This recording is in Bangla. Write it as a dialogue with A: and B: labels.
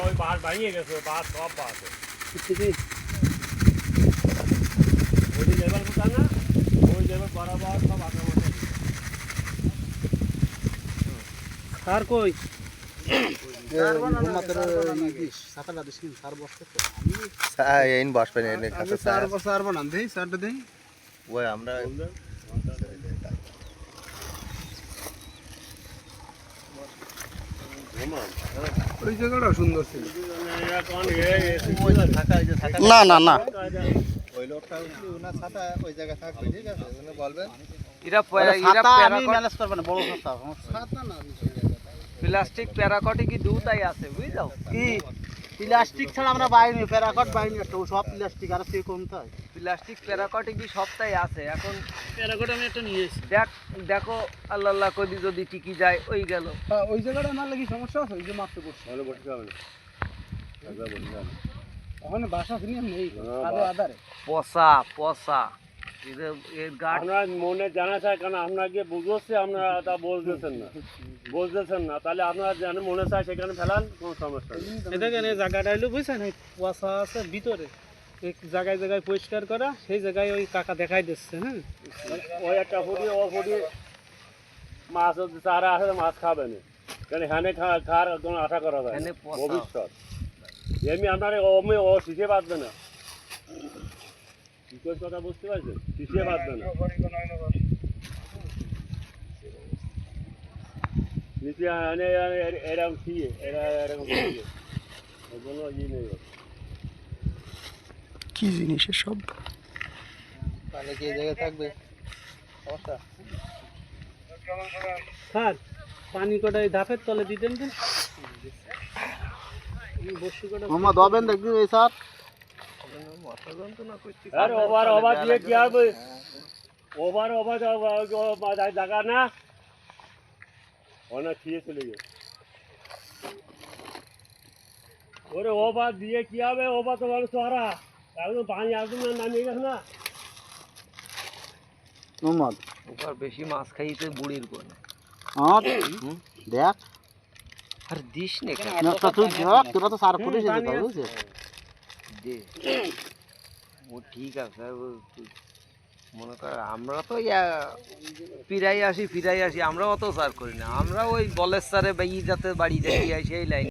A: ওই বাঁশ ভাঙিয়ে গেছে, বাঁশ সব বাঁশ ওই যে লেবার কোথায় না, ওই লেবার বরাবর সব আঁকা মতো
B: আর কই
C: এইন বসবেন এনে কাছে ওই আমরা
D: ওই জায়গাটা সুন্দর ছিল।
C: না না না ওই লোকটা ওনার ছাতা ওই জায়গায় থাকবে, ঠিক আছে? উনি বলবেন
B: প্লাস্টিক প্যারাকটে কি দুটাই আছে বুঝছো?
E: কি প্লাস্টিক ছাড়া আমরা বাইরে প্যারাকট বাইরে একটা সব প্লাস্টিক আর সে কমতে হয়।
B: প্লাস্টিক প্যারাকটে কি সবটাই আছে এখন।
E: প্যারাকট আমি একটা নিয়ে এসেছি।
B: দেখো আল্লাহ আল্লাহ কদি যদি টিকি যায় ওই গেল।
E: ওই জায়গাটা মারলে কি সমস্যা আছে? ওই যে মারতে করছে
A: ভালো বসতে হবে না, একবার বসতে হবে।
E: ওখানে বাসা ফিরে নেই আদারে
B: পচা পচা এর গাছ
A: আপনার মনে জানা চায় কেন? আপনাকে বুঝোচ্ছে, আপনারা তা বলতেছেন না, তাহলে আপনারা যেন মনে চায় সেখানে ফেলান, কোনো সমস্যা নেই।
E: এটা কেন জায়গাটা হলো বুঝছেন, ওই কুয়াশা আছে ভিতরে, এই জায়গায় জায়গায় পরিষ্কার করা, সেই জায়গায় ওই কাকা দেখাই দিচ্ছে। হ্যাঁ,
A: ওই একটা ফুটি ও ফুটি মাছ চারা আছে, মাছ খাবে না, কারণ এখানে খাওয়ার কোনো আশা করা যায়
B: এখানে
A: না।
B: পচা।
A: ভবিষ্যৎ এমনি আপনার ও শিখে বাঁধবে না, শিখের কথা বুঝতে পারছেন? শিখে বাঁধবে না, নিচে এরকম শিখে এরকম শিখে কোনো ই নেই।
C: কি জিনিস সব
E: তাহলে কি এই জায়গায় থাকবে সমস্যা?
B: স্যার পানি কটাই ধাপের তলে দিতেন তো।
E: মোহাম্মদ হবেন দেখবি এই স্যার
A: আর ওভার দিয়ে কি হবে? ওভার জায়গা না অনেক খেয়ে চলে গেছে। ওরে ওভার দিয়ে কি হবে? ওভার তো বলো চড়া, একদম পানি একদম নামিয়ে গেছে না।
E: মোহাম্মদ
B: ওবার বেশি মাছ খাইতে বুড়ির কোনে
E: দেখ
B: আর দিস নে কেন?
E: একটা তুই দেখ, তোরা তো সার করিস বুঝছিস?
B: দে ও ঠিক আছে মনে কর আমরা তো ফিরাই আসি আমরা অত সার করি না, আমরা ওই বলের সারে যাতে বাড়ি দেখি আসি এই লাইন